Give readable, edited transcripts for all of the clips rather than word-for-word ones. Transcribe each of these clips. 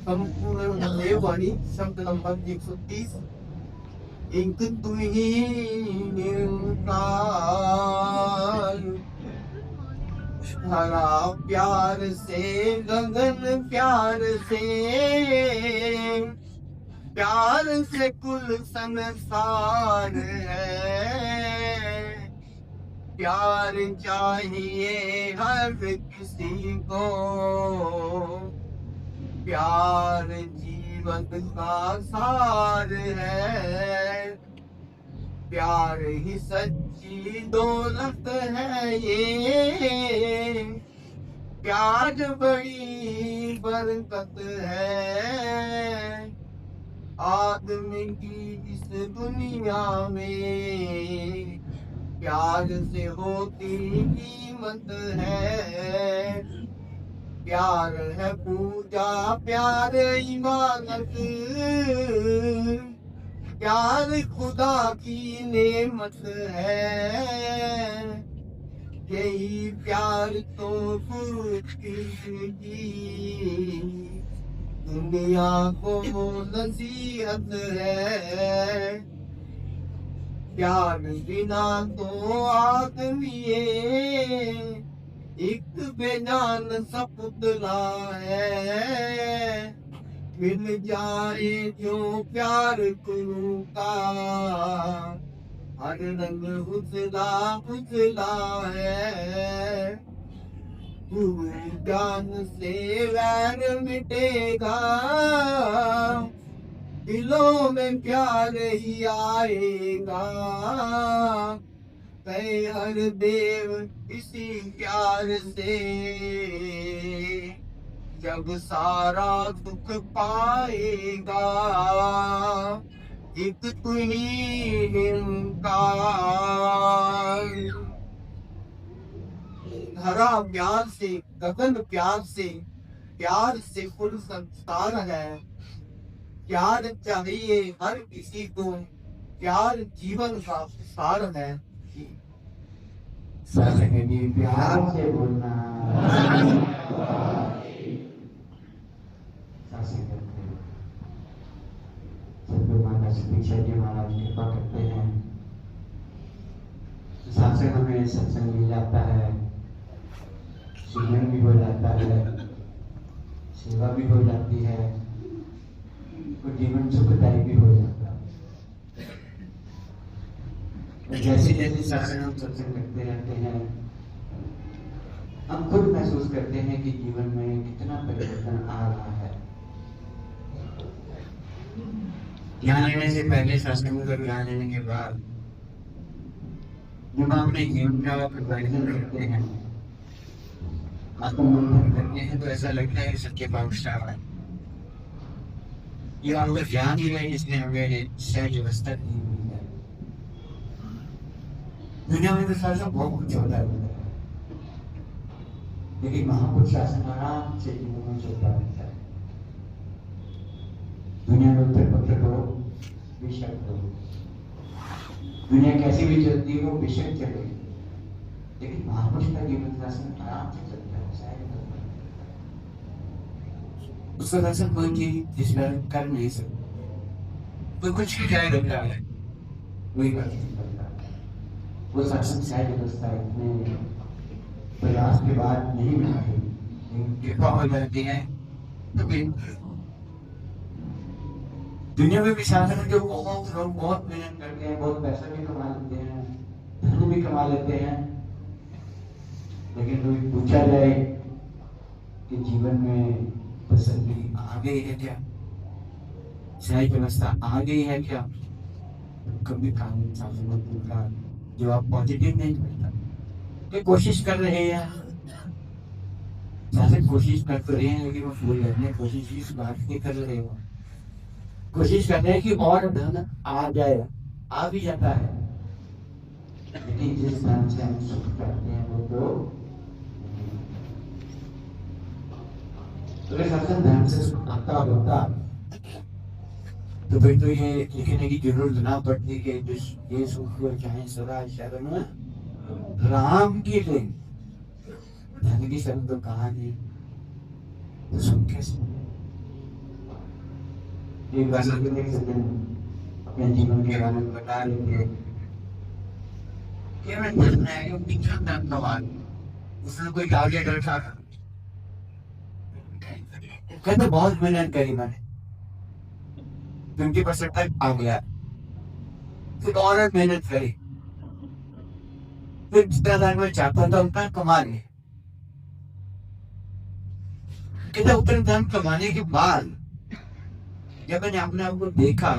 संपूर्ण देववाणी शब्द नंबर 130। एक तू ही निरंकार, हरा प्यार से गगन, प्यार से कुल संसार है। प्यार चाहिए हर किसी को, प्यार जीवन का सार है। प्यार ही सच्ची दौलत है ये, प्यार बड़ी बरकत है। आदमी की इस दुनिया में प्यार से होती कीमत है। प्यार है पूजा, प्यार इबादत, प्यार खुदा की नेमत है। यही प्यार तो की दुनिया को नसीहत है। प्यार बिना तो आदमी एक बेजान सा पुतला है। मिल जाए जो प्यार गुरु का, हर रंग उजला उजला है। गुरु ज्ञान से वैर मिटेगा, दिलों में प्यार ही आएगा। कहे हर देव इसी प्यार से, जब सारा दुख पाएगा। एक तू ही निरंकार, हरा प्यार से गगन, प्यार से कुल संसार है। प्यार चाहिए हर किसी को, प्यार जीवन का सार है। प्यार से बोलना। सदगुरु माता श्री जी महाराज कृपा करते हैं, सत्संग हमें सत्संग मिल जाता है, सुमन भी हो जाता है, सेवा भी हो जाती है और जीवन सुखदायी भी हो जाता है। जैसे जैसे सत्संग हम सत्संग करते रहते हैं, हम खुद महसूस करते हैं कि जीवन में कितना परिवर्तन आ रहा है। ज्ञान लेने से पहले, सत्संग का ज्ञान लेने के बाद जब हम अपने जीवन का परिवर्तन करते हैं, आत्ममंथन करते हैं, तो ऐसा लगता है कि सच्चे पातशाह है। ये आपका ज्ञान ही है जिसने हमें सहज अवस्था दी हुई है। दुनिया में तो शासन बहुत कुछ होता है, लेकिन महापुरुष शासन आराम से जीवन में चलता रहता है। दुनिया में उत्तर पत्र हो, बेशक हो, दुनिया कैसी भी चलती हो, बेशक चले, लेकिन महापुरुष का जीवन शासन आराम से चलता है। उसका दर्शन कोई चीज जिसमें कर नहीं सकता, कोई कुछ भी जाए रखता है, वही कर नहीं सकता। वो शासन सहज अवस्था इतने प्रयास के बाद नहीं मिलती, कृपा हो जाती है। तो दुनिया में भी शासन जो बहुत लोग बहुत मेहनत करते हैं, बहुत पैसा भी कमा लेते हैं, धन भी कमा लेते हैं, लेकिन कोई पूछा जाए कि जीवन में तसल्ली आ गई है क्या, सहज व्यवस्था आ गई है क्या, कभी कानून शासन का जवाब पॉजिटिव नहीं मिलता। तो कोशिश कर रहे हैं, शासन कोशिश कर रहे हैं, लेकिन वो फूल करने कोशिश इस बात की कर रहे हो, कोशिश कर रहे हैं कि और धन आ जाए, आ भी जाता है, लेकिन जिस धन से हम सुख करते हैं वो तो शासन धन से सुख आता होता, तो फिर तो ये लिखने की जरूरत ना पड़ती कि ये सुख चाहे सदा शरण राम की ले, धन की शरण तो कहा नहीं, तो सुन कैसे। एक बार एक सज्जन अपने जीवन के बारे में बता रहे थे कि मैं जानना है कि कितना दर्द का बात उसने कोई टारगेट रखा था। कहते बहुत मेहनत करी मैंने 20% तक आ गया, फिर और मेहनत करी, फिर जितना धन में चाहता था उतना कमा लिया। कहते उतना धन कमाने के बाद जब मैंने अपने आप को देखा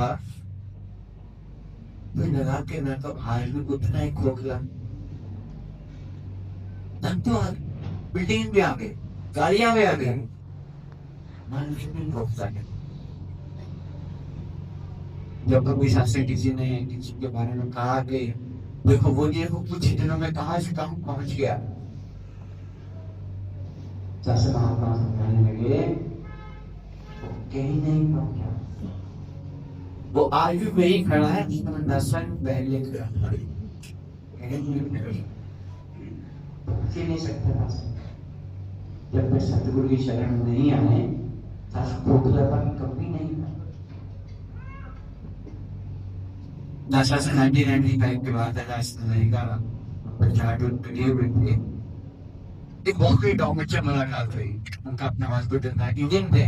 तो लगा कि मैं तो आज भी उतना ही खोखला। धन तो बिल्डिंग भी आ गई, गाड़ियां भी आ गई, मन नहीं रोकता है। जब कभी सासे किसी ने किसी के बारे में कहा कि देखो वो कुछ दिनों में कहां से कहां पहुंच गया, जैसे कहां समझाने लगे वो कहीं नहीं पहुंचा। वो आज भी वही खड़ा है जिसमें 10 साल पहले खड़ा था। नहीं सकता जब तक सतगुरु की शरण नहीं आए खोखलापन कभी नहीं था। 1995 के बाद एक बहुत ही डॉक्टर मुलाकात हुई। उनका अपना हॉस्पिटल था, इंडियन थे।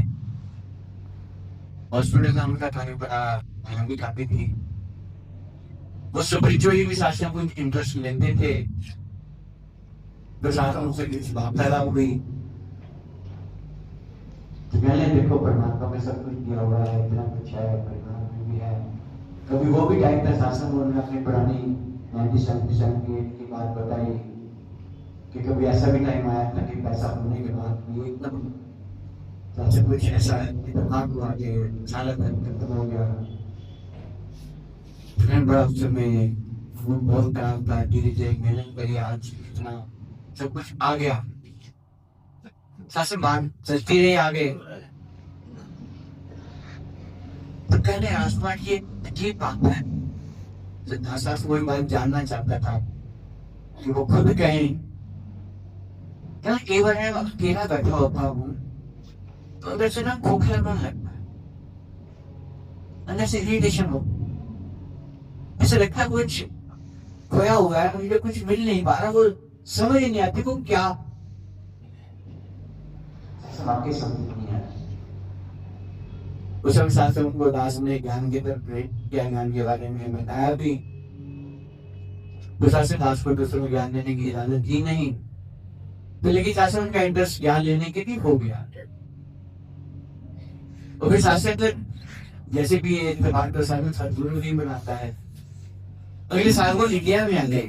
हॉस्पिटल का उनका खाने बड़ा महंगी काफी थी। वो स्पिरिचुअली भी शास्त्रों को इंटरेस्ट लेते थे। तो शास्त्रों से पैदा हुई। तो पहले देखो परमात्मा में सब कुछ दिया हुआ है, इतना कुछ है, परिवार में भी है। कभी वो भी टाइम था शासन उन्होंने अपनी पुरानी 1977 की बात बताई कि कभी ऐसा भी टाइम आया था कि पैसा होने के बाद भी एकदम सबसे कुछ ऐसा दिमाग हुआ कि सारा धन खत्म हो गया। बड़ा उस समय बहुत खराब था। धीरे धीरे मेहनत करी, आज इतना सब कुछ आ गया। शासन मान सस्ती रही आगे। तो कहने आसमान ये अजीब बात है। सिद्धार्थ कोई बात जानना चाहता था कि वो खुद कहें क्या केवल है अकेला बैठा होता हूँ तो अंदर से ना खोखलापन लगता है, अंदर से इरिटेशन हो, ऐसा लगता है कुछ खोया हुआ है, मुझे कुछ मिल नहीं पा रहा, वो समझ नहीं आती को क्या वाकई समझ नहीं है। उस समय शास्त्र उनको दास ने ज्ञान की तरफ प्रेरित किया, ज्ञान के बारे में बताया भी। शास्त्र दास को दूसरों को ज्ञान देने की इजाजत दी नहीं, तो लेकिन शास्त्र उनका इंटरेस्ट ज्ञान लेने के लिए हो गया। और फिर शास्त्र जैसे भी बात तो सदगुरु नहीं बनाता है। अगले साल वो इंडिया में आ गए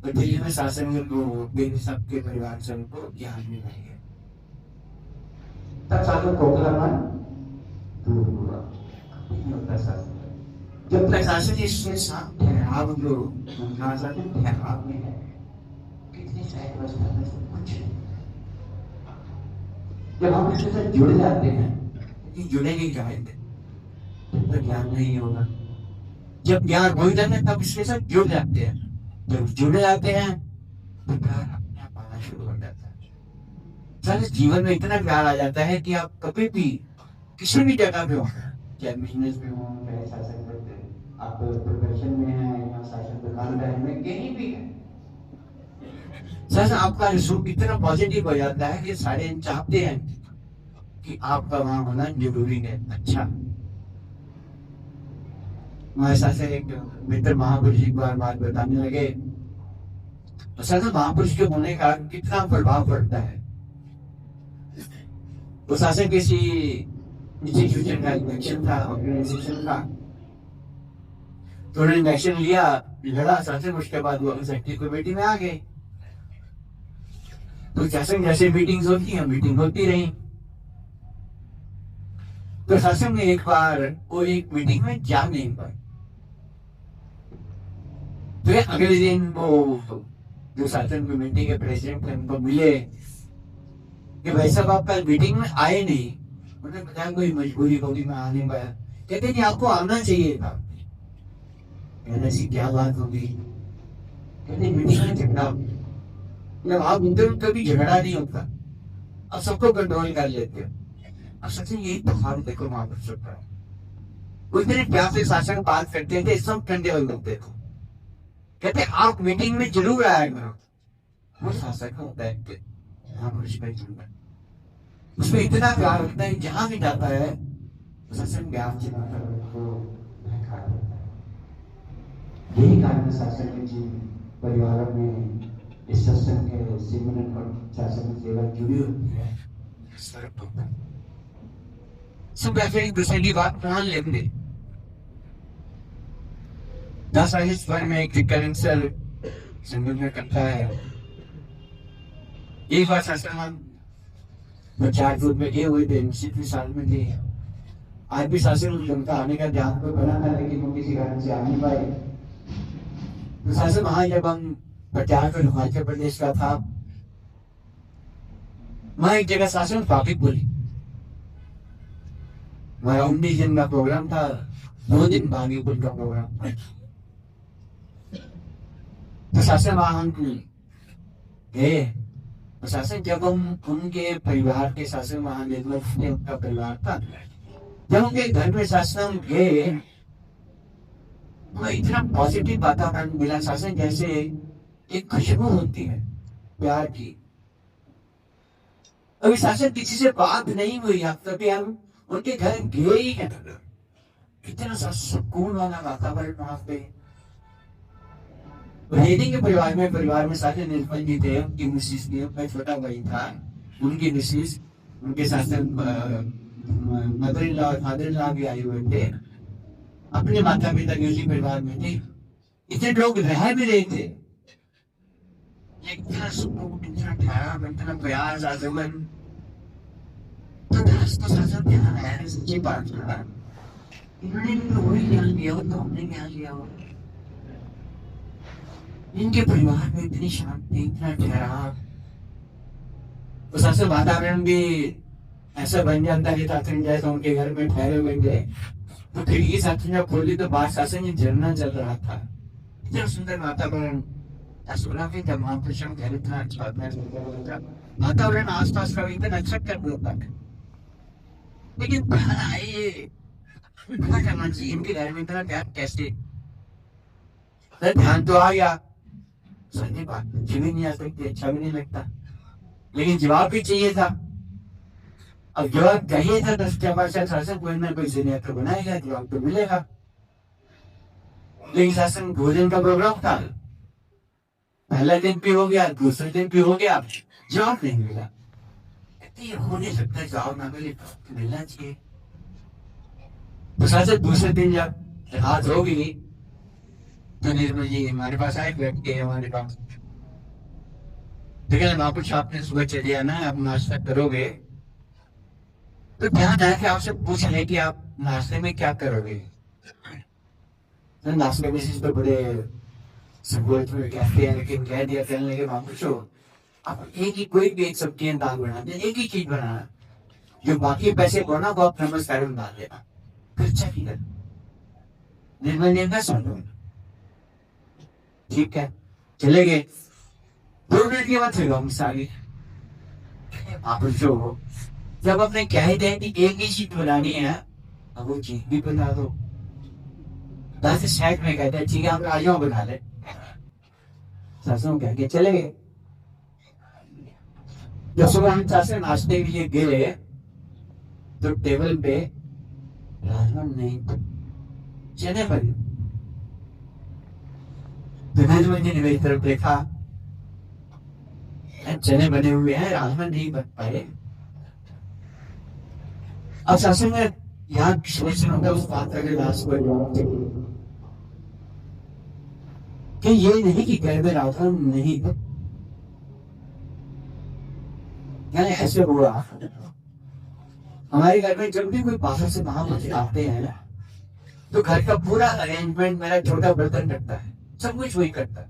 और दिल्ली में शासन को सबके परिवार से उनको ज्ञान मिला। तब साधु खोखलापन दूर हुआ। जब तक शासन इसके साथ ठहराव जो ठहराव में है, कितनी सहज अवस्था में सब कुछ है। जब हम इसके साथ जुड़ जाते हैं, जुड़े नहीं चाहते तब तक ज्ञान नहीं होगा। जब ज्ञान हो जाता है तब इसके साथ जुड़ जाते हैं। जब जुड़ जाते हैं तो प्यार अपने आप आना शुरू हो जाता है। सारे जीवन में इतना प्यार आ जाता है कि आप कभी भी किसी भी जगह पे हो, चाहे बिजनेस में हो, चाहे शासन करते आप प्रोफेशन में हैं या शासन दुकानदार में, कहीं भी है, सर आपका रिश्ता इतना पॉजिटिव हो जाता है कि सारे चाहते हैं कि आपका वहां होना जरूरी है। अच्छा, हमारे साथ से एक मित्र महापुरुष एक बार बात बताने लगे, तो सर महापुरुष के होने का कितना प्रभाव पड़ता है। तो शासन किसी इंस्टीट्यूशन का इलेक्शन था, ऑर्गेनाइजेशन का, तो उन्होंने इलेक्शन लिया, लड़ा शासन, उसके बाद वो सेक्रेटरी कमेटी में आ गए। तो शासन जैसे मीटिंग्स होती हैं, मीटिंग होती रही। तो शासन ने एक बार वो एक मीटिंग में जा नहीं पाए। तो अगले दिन वो जो शासन कमेटी के प्रेसिडेंट थे उनको मिले कि भाई साहब आप कल मीटिंग में आए नहीं। उन्होंने बताया कोई मजबूरी होगी, मैं आ नहीं पाया। कहते नहीं आपको आना चाहिए था। ऐसी क्या बात होगी? कहते मीटिंग में झगड़ा, मतलब आप उनके कभी झगड़ा नहीं होता, आप सबको कंट्रोल कर लेते हो। अब सच यही तो हाल देखो वहां पर चल रहा है। उतने प्यार से शासक बात करते थे, सब ठंडे हो जाते थे। कहते आप मीटिंग में जरूर आया करो। वो शासक होता है, हाँ भाई उसमें इतना प्यार होता है, जहां भी जाता है शासन प्यार चिल्लाता है, उसको महका देता है। यही कारण है शासन के जी परिवारों में इस सत्संग के सिमरन और शासन की सेवा जुड़ी होती है। सब ऐसे एक दूसरे की बात मान लेते। 10 आइस भर में एक करेंसर संगत में करता है। एक बार शासन चार फुट में गए हुए थे, 20 साल में थे। आज भी शासन उनका आने का ध्यान तो बना था, लेकिन वो किसी कारण से आ नहीं पाए। तो शासन वहां जब हम प्रचार कर हिमाचल प्रदेश का था, वहां एक जगह शासन ट्रैफिक बोली, वहां 19 दिन का प्रोग्राम था, 2 दिन भागीपुर का प्रोग्राम था। तो शासन वहां हम गए। शासन जब हम उनके परिवार के शासन वहां निर्मल उनका परिवार था, जब उनके घर में शासन गए तो इतना पॉजिटिव वातावरण मिला। शासन जैसे एक खुशबू होती है प्यार की। अभी शासन किसी से बात नहीं हुई, अब तभी हम उनके घर गए ही क्या, कितना सा सुकून वाला वातावरण वहां पे। रेडी के परिवार में साथ निर्मल जी थे, उनकी मिसिस थी, उनका छोटा भाई था, उनकी मिसिस, उनके साथ मदर इन लॉ और फादर इन लॉ भी आए हुए थे। अपने माता पिता भी उसी परिवार में थे। इतने लोग रह भी रहे थे, इतना सुकून, इतना ठहराव, इतना प्यार, साजमन। तो दास तो शासन प्यार है, सच्ची बात है। इन्होंने भी तो वही ज्ञान लिया हो, तो हमने ज्ञान लिया हो। इनके परिवार में इतनी शांति, इतना ठहराव, तो सबसे वातावरण भी ऐसा बन जाता है शासन जैसा उनके घर में ठहरे हुए गए। तो खिड़की शासन जब खोली तो बाहर शासन ये झरना चल रहा था। इतना सुंदर वातावरण, घर इतना अच्छा वातावरण, आसपास का एकदम अच्छा कर देता है। लेकिन क्या करना चाहिए, इनके घर में इतना प्यार कैसे? ध्यान तो आ गया, सही बात, अच्छी भी नहीं आ सकती, अच्छा भी नहीं लगता, लेकिन जवाब भी चाहिए था। अब जवाब चाहिए था, 10 शासन कोई ना कोई सीनियर तो बनाएगा, जवाब तो मिलेगा। लेकिन शासन 2 दिन का प्रोग्राम था, पहला दिन भी हो गया, दूसरे दिन भी हो गया, जवाब नहीं मिला। ये हो नहीं सकता, जवाब ना मिले तो मिलना चाहिए। तो शासन दूसरे दिन जब रात हो गई तो निर्मल जी हमारे पास आए, बैठ के हमारे पास, देखिए महापुरुष आपने सुबह चले आना, आप नाश्ता करोगे, तो ध्यान आया कि आपसे पूछ ले कि आप नाश्ते में क्या करोगे। तो नाश्ते में तो बड़े कहते हैं, लेकिन कह दिया, कहने लगे महापुरुषो आप एक ही कोई भी एक सब्जी दाल बना दे, एक ही चीज बनाना, जो बाकी पैसे बना वो आप नमस्कार में डाल देना, खर्चा नहीं करना। निर्मल ने कहा सुन, ठीक है, चले गए। 2 मिनट के बाद फिर वापस आ गए। आप जो जब आपने कह ही दिया कि एक ही चीज बनानी है, अब वो चीज भी बना दो। 10 साइड में कहते हैं ठीक है हम आ जाओ बना ले। सासू कह के चले गए। जब सुबह हम सासू नाश्ते के लिए गए तो टेबल पे राजमा नहीं, चने बने। निर्मल जी ने मेरी तरफ देखा, चने बने हुए हैं, राजमा नहीं बन पाए। अब सासू ने यहाँ सोचना होगा उस बात का लास्ट को जवाब कि ये नहीं कि घर में राजमा नहीं, यानी ऐसे हुआ हमारे घर में जब भी कोई बाहर से महापुरुष आते हैं ना, तो घर का पूरा अरेंजमेंट मेरा छोटा बर्तन रखता है, सब कुछ वही करता है।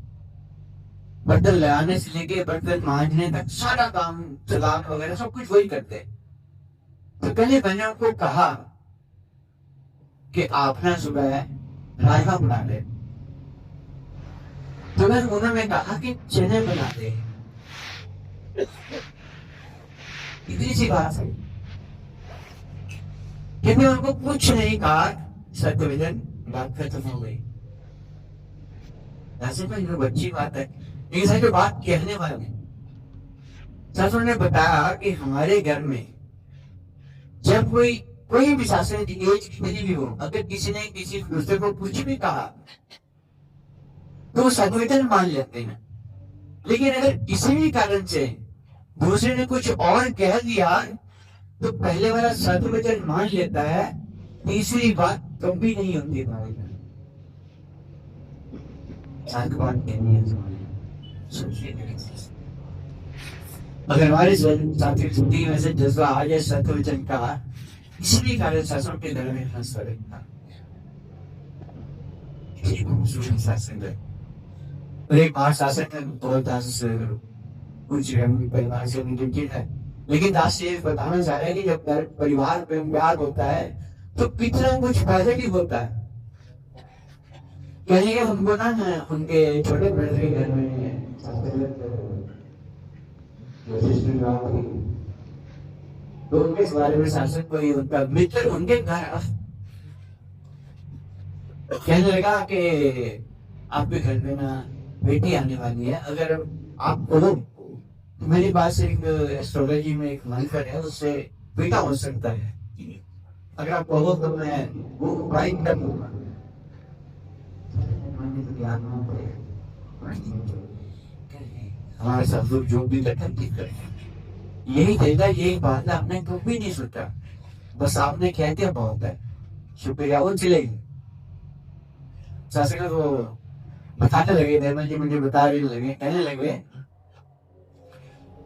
बर्तन लगाने से लेके बर्तन मांजने तक सारा काम, सलाद वगैरह सब कुछ वही करते हैं। तो कल मैंने उनको कहा कि आप ना सुबह राजमा बना ले, तो उन्होंने कहा कि चने बना दे। इतनी सी बात है कि मैं उनको कुछ नहीं कहा, सत्यवचन बात खत्म हो गई। ऐसे में जो अच्छी बात है, लेकिन सर जो बात कहने वाले शास्त्रों ने बताया कि हमारे घर में जब कोई कोई भी शासन की एज कितनी भी हो, अगर किसी ने किसी दूसरे को कुछ भी कहा तो वो सत्यवचन मान लेते हैं। लेकिन अगर किसी भी कारण से दूसरे ने कुछ और कह दिया तो पहले वाला सत्यवचन मान लेता है, तीसरी बात कभी नहीं होती हमारे घर। बात कहनी है अगर हमारे साथी जिंदगी में से जज्बा आ जाए सत्यवचन का, इसलिए कारण शासन के घर में हंस रहेगा। शासन है और एक बार शासन में बहुत दास कुछ परिवार से रिलेटेड है, लेकिन दास ये बताना चाह रहा है कि जब परिवार में प्यार होता है तो कितना कुछ पॉजिटिव होता है। कहने के हमको ना उनके छोटे ब्रदर के घर में तो उनके इस बारे में शासन कोई उनका मित्र उनके घर कहने लगा कि आपके घर में ना बेटी आने वाली है, अगर आप बोलो मेरे पास एक एस्ट्रोलॉजी में एक मंत्र है, उससे बेटा हो सकता है, अगर आप कहो तो मैं वो प्राइट कर दूंगा। हमारे साथ लोग जो भी लखन ठीक करें यही देगा, यही बात है, आपने कभी नहीं सोचा, बस आपने कह दिया बहुत है, शुक्रिया। वो चले शासक को बताने लगे, निर्मल जी मुझे बता रहे लगे, कहने लगे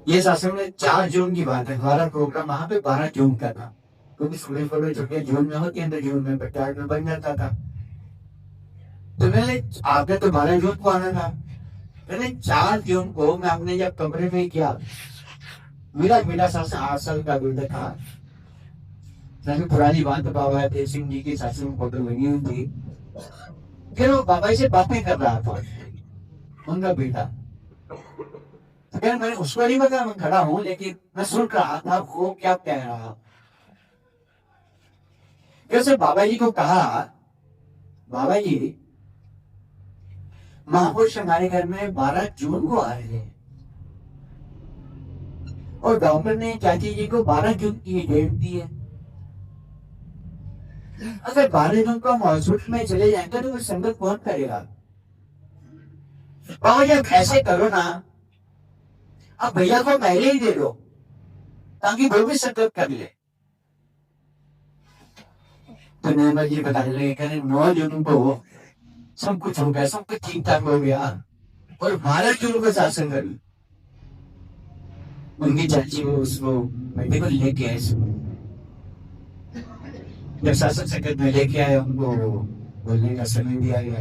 ये शासक में 4 जून की बात है, हमारा प्रोग्राम वहां पे 12 जून का था, क्योंकि स्कूल फोटो छुट्टियां जून में होती है तो जून में प्रचार में बन जाता था। तो मैंने आपने तो 12 जून को आना था, मैंने 4 जून को मैं अपने जब कमरे में किया, मेरा बेटा 8 साल का बेटा था, पुरानी बात बाबा देव सिंह जी की शासन में फोटो लगी हुई थी, फिर वो बाबा जी से बातें कर रहा था उनका बेटा। तो फिर मैंने उसको नहीं बताया मैं खड़ा हूं, लेकिन मैं सुन रहा था वो क्या कह रहा। फिर से बाबा जी को कहा, बाबा जी महापुरुष हमारे घर में 12 जून को आ रहे हैं और डॉक्टर ने चाची जी को 12 जून की डेट दी है, अगर 12 जून को हम हॉस्पिटल में चले जाएंगे तो संगत कौन करेगा। बाबा जब ऐसे करो ना, अब भैया को पहले ही दे दो ताकि वो भी संगत कर ले। तो निर्मल जी बताने लगे, कहने 9 जून को सब कुछ हो गया, सब कुछ ठीक ठाक हो गया और 12 जून को शासन कर उनकी चाची वो उसको बेटे को लेके आए। जब शासन संगत में लेके आए उनको बोलने का समय दिया गया,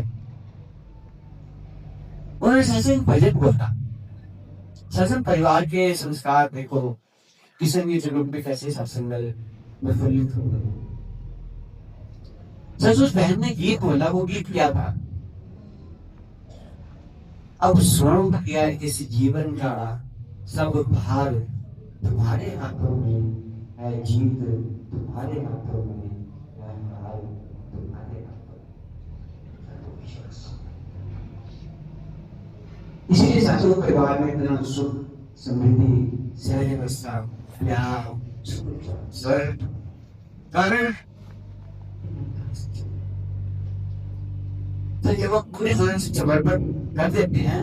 उन्होंने शासन भजन बोला। शासन परिवार के संस्कार देखो किसी भी जगह पे कैसे सत्संग प्रफुल्लित हो गए। उस बहन ने गीत बोला, वो गीत क्या था, अब स्वरूप किया इस जीवन का सब भार तुम्हारे हाथों में है, जीत तुम्हारे हाथों में है, हार तुम्हारे हाथों में। इसीलिए सासू परिवार में इतना सुख समृद्धि सहज अवस्था प्यार स्वर्ग कारण तो जब आप पूरे जीवन से समर्पण कर देते हैं,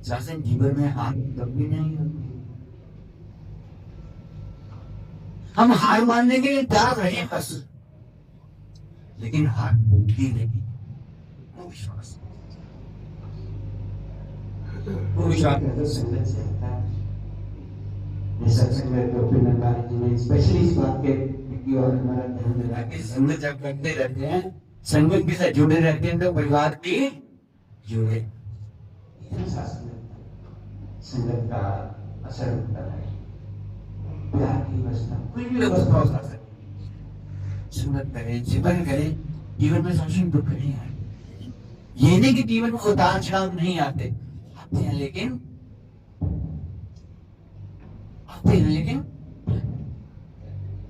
शासन जीवन में हार कभी नहीं होती। हम हार मानने के लिए तैयार रहे बस, लेकिन हार होती नहीं। वो विश्वास संगत से होता है। स्पेशली इस बात के और हमारा ध्यान देना कि संगत जब करते रहते हैं, संगत के साथ जुड़े रहते हैं तो परिवार भी जुड़े। संगत का असर होता है, प्यार की अवस्था कोई भी अवस्था हो सकती है। संगत करें, जीवन करें, जीवन में सबसे दुख नहीं आए। ये नहीं कि जीवन में उतार चढ़ाव नहीं आते हैं, लेकिन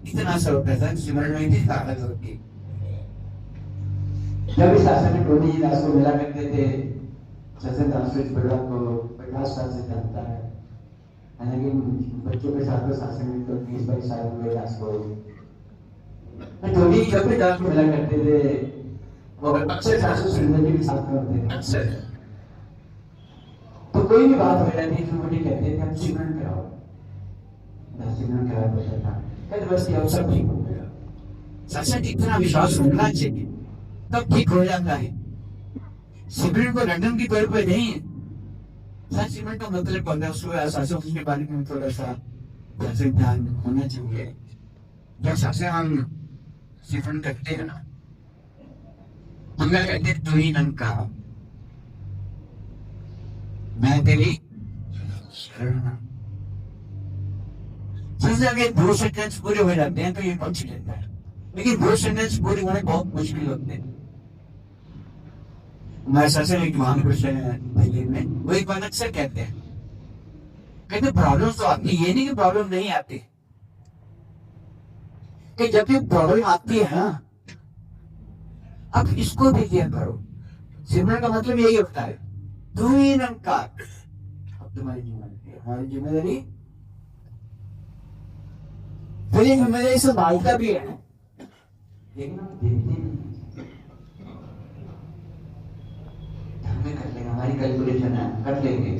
इतना असर होता है, सिमरन में भी ताकत होती है। जब इस शासन में टोनी जी दास को मिला करते थे, सचिन दास इस बड़ा को 50 साल से जानता है, हालांकि बच्चों के साथ तो शासन में तो 20-22 साल हुए दास को। टोनी जी जब भी दास को मिला करते थे, वो अक्सर शासन सुंदर जी के साथ में होते थे अक्सर। तो कोई भी बात हो जाती तो मुझे कहते थे हम सिमरन कराओ, सिमरन करा देता था, कहते बस ये सब ठीक हो गया। शासन इतना विश्वास होना चाहिए तब ठीक हो जाता है। सिमरन को लंदन की तौर पर नहीं, सिमरन का मतलब होता है उसको शासन के बारे में थोड़ा सा ध्यान होना चाहिए। जब शासन हम सिमरन करते हैं ना, हम कहते तू ही नंका, मैं तेरी शरण। अगर 2 सेंटेंस पूरे हो जाते हैं तो ये पहुंच लेता है, लेकिन 2 सेंटेंस पूरे होने बहुत मुश्किल होते हैं। हमारे शासन एक महापुरुष है में वो एक बात अक्सर कहते हैं, कहते प्रॉब्लम तो आती, ये नहीं कि प्रॉब्लम नहीं आती, कि जब ये प्रॉब्लम आती है ना, अब इसको भी क्लियर करो। सिमरन का मतलब यही होता है, तू ही निरंकार, अब तुम्हारी जिम्मेदारी, हमारी जिम्मेदारी फिर जिम्मेदारी संभालता भी है, लेकिन हम देते नहीं, हमें कर लेंगे, हमारी कैलकुलेशन है, कर लेंगे,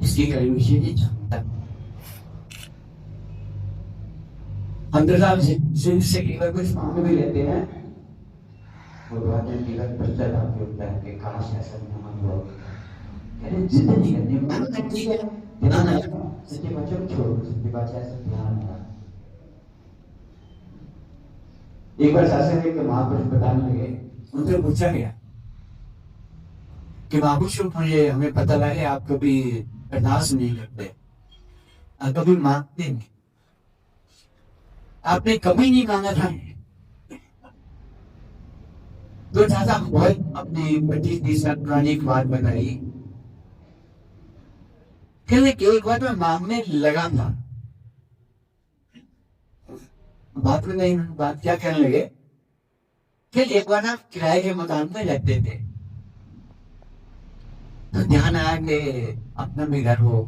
इसकी कैलकुलेशन नहीं चलता। हम तो साहब से कुछ मांग भी लेते हैं, वो बात है कि पश्चाताप होता है कि काश ऐसा हम लोग कहते जिद नहीं करनी, मन ठीक है, ध्यान है, सच्चे बच्चों को छोड़, सच्चे बच्चे ऐसा ध्यान है। एक बार शासन एक महापुरुष बताने लगे, उनसे पूछा गया कि महापुरुष मुझे हमें पता लगे आप कभी अरदास नहीं करते, कभी मांगते नहीं, आपने कभी नहीं मांगा था। तो चाचा बहुत अपनी 25-30 साल पुरानी एक बात बताई, कहते एक बार मैं मांगने लगा था, बात में नहीं, बात क्या कहने लगे कि एक बार आप किराए के मकान में रहते थे, तो ध्यान आया कि अपना भी घर हो,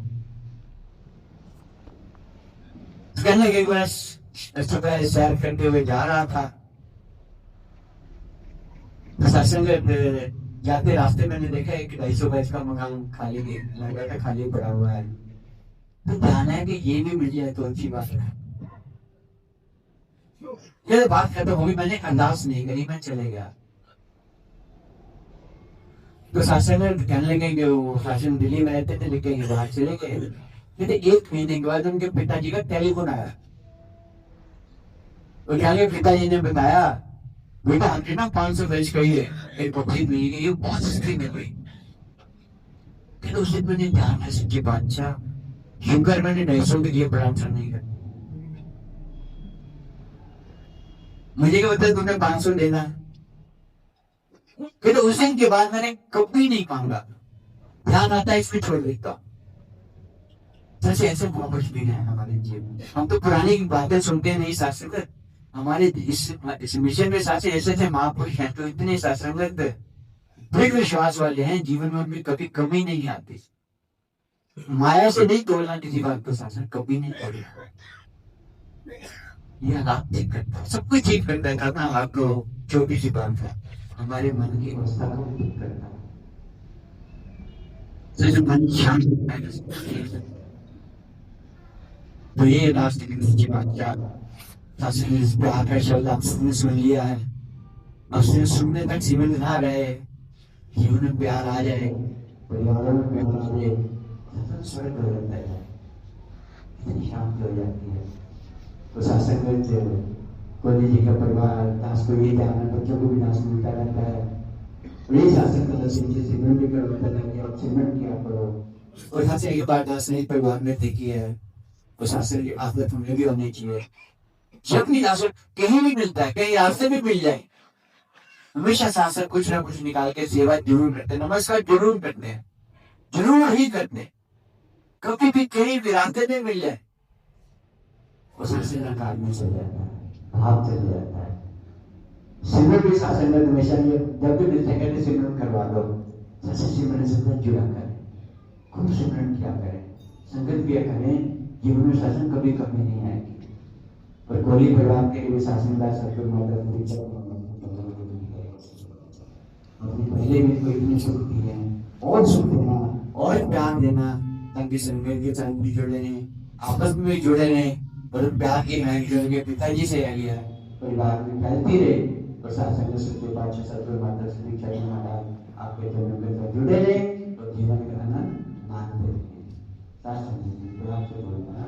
तो कहने लगे एक बार सुबह सैर करते हुए जा रहा था, सत्संग जाते रास्ते मैंने देखा एक 250 गज का मकान खाली लगा था, खाली पड़ा हुआ है, तो ध्यान है कि ये भी मिल जाए तो अच्छी बात है। ये बात खत्म होगी, मैंने अरदास नहीं करी, मैं चले गया। तो शासन कहने लगे कि वो शासन दिल्ली में रहते थे, लेकिन बाहर चले गए। कहते 1 महीने के बाद उनके पिताजी का टेलीफोन आया, तो क्या पिताजी ने बताया बेटा हमने ना 500 गज कही है, एक पक्षी मिल गई, बहुत सस्ती मिल गई। फिर उस दिन मैंने ध्यान है सच्चे बादशाह, शुगर मैंने 250 के लिए प्रार्थना नहीं कर, मुझे क्या बताया तुमने 500 देना। फिर उस दिन के बाद मैंने कभी नहीं मांगा, ध्यान आता है इसको छोड़ देता। जैसे ऐसे बहुत भी है हमारे जीवन, हम तो पुरानी बातें सुनते नहीं, शास्त्र हमारे इस मिशन में साथ ऐसे थे महापुरुष हैं, तो इतने शास्त्रगत दृढ़ विश्वास वाले हैं, जीवन में उनकी कभी कमी नहीं आती, माया से नहीं तोड़ना किसी बात को, शासन कभी नहीं तोड़ना। ये हालात ठीक करता है, सब कुछ ठीक करता है, करना आपको छोटी सी बात है, हमारे मन की अवस्था को ठीक करता है, मन शांत है। तो ये रास्ते की सच्ची बात क्या आकर शब्द आपने सुन लिया है, आपने सुनने तक जीवन ना रहे, जीवन में प्यार आ जाए, परिवार में प्यार आ जाए, स्वर्ग हो जाता है, इतनी शांति हो जाती है। तो शासन में कोहली जी का परिवार दास को ये ध्यान है, बच्चों को भी दास मिलता रहता है, और ये शासन का सिमरन भी करवाता रहता है, और सिमरन किया करो। और यहाँ से एक बार दास ने परिवार में देखी है, तो शासन की आदत हमें भी होनी चाहिए। जब भी शासन कहीं भी मिलता है, कहीं रास्ते में मिल जाए, हमेशा शासन कुछ ना कुछ निकाल के सेवा जरूर करते हैं, नमस्कार जरूर करते हैं, जरूर ही करते हैं। कभी भी कहीं भी रास्ते में मिल जाए, उसमें से आदमी चल जाता है, भाव चल जाता है, सिमरन भी शासन में हमेशा ये जब भी मिलते कहते सिमरन करवा दो। जैसे सिमरन से अपना जुड़ा करें, खूब सिमरन किया करें, संगत किया करें, जीवन में शासन कभी कमी नहीं आएगी। पर कोली परिवार के लिए शासनदार सतगुरु माता अपनी पहले भी कोई इतनी सुख दी है, और सुख देना और प्यार देना, ताकि संगत के साथ भी जुड़े रहें, आपस में भी जुड़े रहें, और प्यार की महक जो उनके पिताजी से आई है परिवार में फैलती रहे। और शासन के सच्चे पातशाह सतगुरु माता श्री चरण महाराज आपके चरणों के साथ जुड़े रहे और जीवन का आनंद मानते रहे। शासन आपसे बोलना